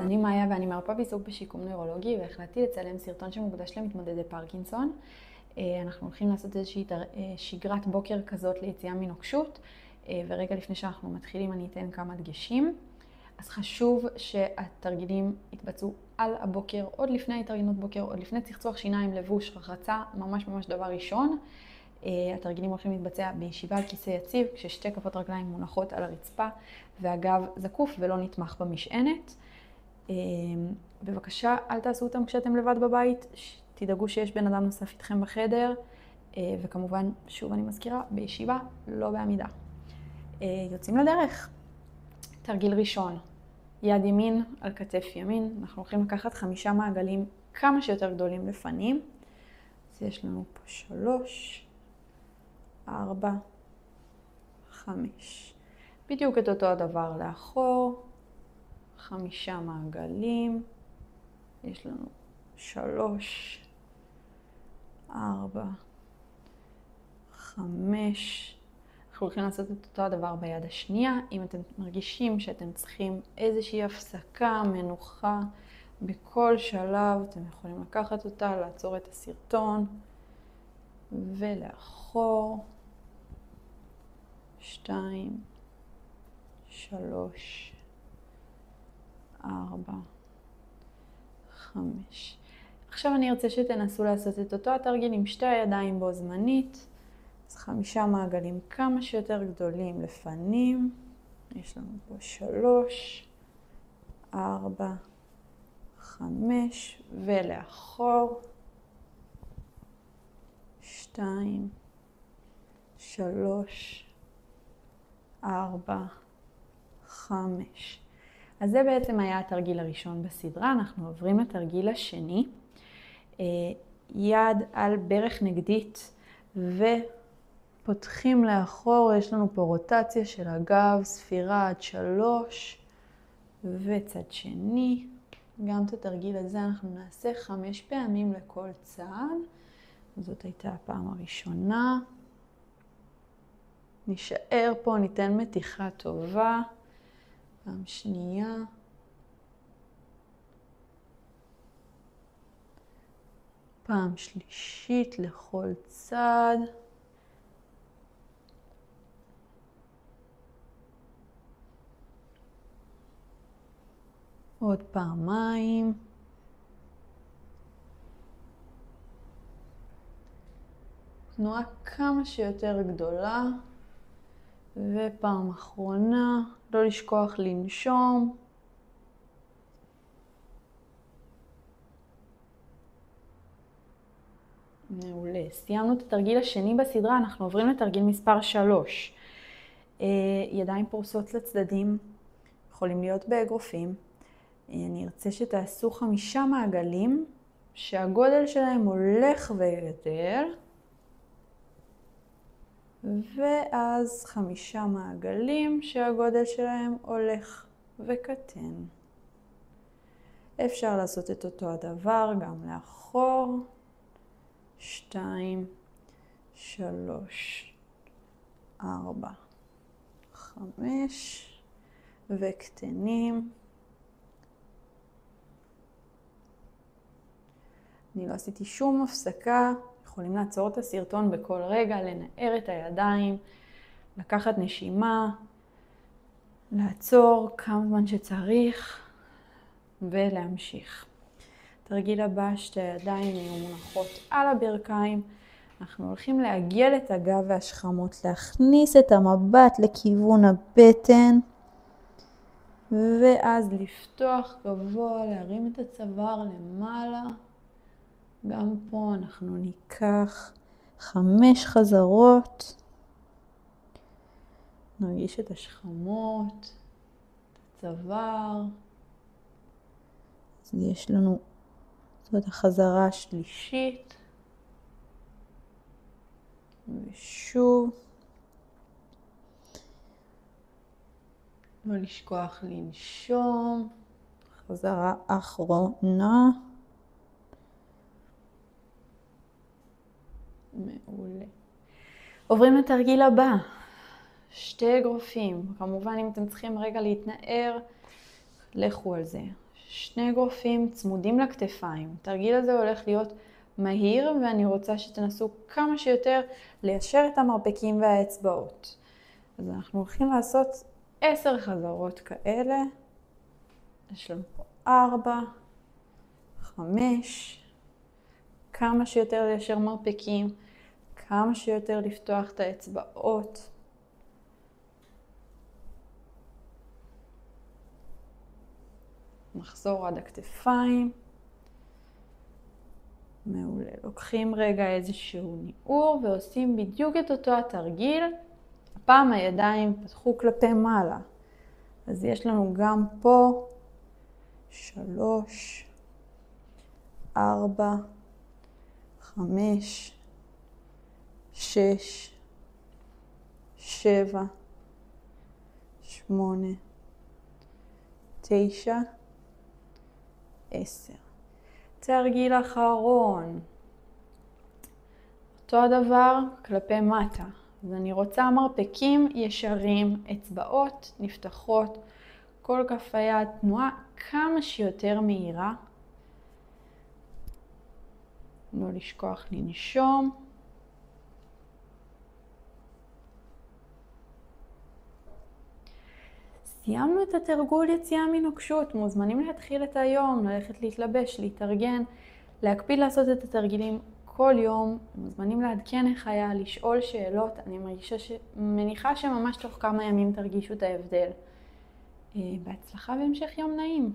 אני מאיה ואני מרפאה בעיסוק בשיקום נוירולוגי, והחלטתי לצלם סרטון שמוקדש למתמודדי פרקינסון. אנחנו הולכים לעשות איזושהי שגרת בוקר כזאת ליציאה מנוקשות, ורגע לפני שאנחנו מתחילים אני אתן כמה דגשים. אז חשוב שהתרגילים יתבצעו על הבוקר, עוד לפני התארגנות בוקר, עוד לפני צחצוח שיניים, לבוש, רחצה, ממש דבר ראשון. התרגילים הולכים להתבצע בישיבה על כיסא יציב, כששתי כפות רגליים מונחות על הרצפה והגב זקוף ולא נתמך במשענת. בבקשה, אל תעשו אותם כשאתם לבד בבית, תדאגו שיש בן אדם נוסף איתכם בחדר, וכמובן, שוב אני מזכירה, בישיבה, לא בעמידה. יוצאים לדרך. תרגיל ראשון, יד ימין על כתף ימין. אנחנו הולכים לקחת 5 מעגלים כמה שיותר גדולים לפנים. אז יש לנו פה 3, 4, 5. בדיוק את אותו הדבר לאחור. 5 מעגלים. יש לנו 3, 4, 5. אנחנו הולכים לעשות את אותו הדבר ביד השנייה. אם אתם מרגישים שאתם צריכים איזושהי הפסקה, מנוחה, בכל שלב אתם יכולים לקחת אותה, לעצור את הסרטון ולאחור. 2, 3, 4, 5. עכשיו אני ארצה שתנסו לעשות את אותו התרגיל עם שתי הידיים בו זמנית. אז 5 מעגלים כמה שיותר גדולים לפנים. יש לנו פה 3, 4, 5 ולאחור. 2, 3, 4, 5. אז זה בעצם היה התרגיל הראשון בסדרה. אנחנו עוברים לתרגיל השני. יד על ברך נגדית ופותחים לאחור. יש לנו פה רוטציה של הגב, ספירה עד 3 וצד שני. גם את התרגיל הזה אנחנו נעשה 5 פעמים לכל צד. זאת הייתה הפעם הראשונה. נשאר פה, ניתן מתיחה טובה. פעם שנייה. פעם שלישית לכל צד. עוד פעמיים. תנועה כמה שיותר גדולה. ופעם אחרונה, לא לשכוח לנשום. מעולה. סיימנו את התרגיל השני בסדרה, אנחנו עוברים לתרגיל מספר 3. ידיים פורסות לצדדים, יכולים להיות באגרופים. אני ארצה שתעשו 5 מעגלים שהגודל שלהם הולך וגדל. ואז 5 מעגלים שהגודל שלהם הולך וקטן. אפשר לעשות את אותו הדבר גם לאחור. 2, 3, 4, 5 וקטנים. אני לא עשיתי שום הפסקה. יכולים לעצור את הסרטון בכל רגע, לנער את הידיים, לקחת נשימה, לעצור כמה זמן שצריך ולהמשיך. תרגיל הבא, שתי הידיים יהיו מונחות על הברכיים. אנחנו הולכים לעגל את הגב והשכמות, להכניס את המבט לכיוון הבטן, ואז לפתוח גבוה, להרים את הצוואר למעלה. גם פה אנחנו ניקח 5 חזרות. נרגיש את השכמות, את הצוואר. אז יש לנו, זאת החזרה השלישית. ושוב. לא לשכוח לנשום. חזרה אחרונה. מעולה. עוברים לתרגיל הבא. 2 אגרופים. כמובן אם אתם צריכים רגע להתנער, לכו על זה. שני אגרופים צמודים לכתפיים. התרגיל הזה הולך להיות מהיר, ואני רוצה שתנסו כמה שיותר ליישר את המרפקים והאצבעות. אז אנחנו הולכים לעשות 10 חזרות כאלה. יש לנו פה 4, 5, כמה שיותר ליישר מרפקים, כמה שיותר לפתוח את האצבעות. נחזור עד הכתפיים. מעולה. לוקחים רגע איזשהו ניעור ועושים בדיוק את אותו התרגיל. הפעם הידיים פתחו כלפי מעלה. אז יש לנו גם פה 3, 4, 5, 6, 7, 8, 9, 10. תרגיל אחרון. אותו הדבר כלפי מטה. אז אני רוצה מרפקים ישרים, אצבעות נפתחות, כל כף היד תנועה כמה שיותר מהירה. לא לשכוח לנשום. סיימנו את התרגול יציאה מנוקשות. מוזמנים להתחיל את היום, ללכת להתלבש, להתארגן, להקפיד לעשות את התרגילים כל יום. מוזמנים לעדכן איך היה, לשאול שאלות. אני מניחה שממש תוך כמה ימים תרגישו את ההבדל. בהצלחה והמשך יום נעים.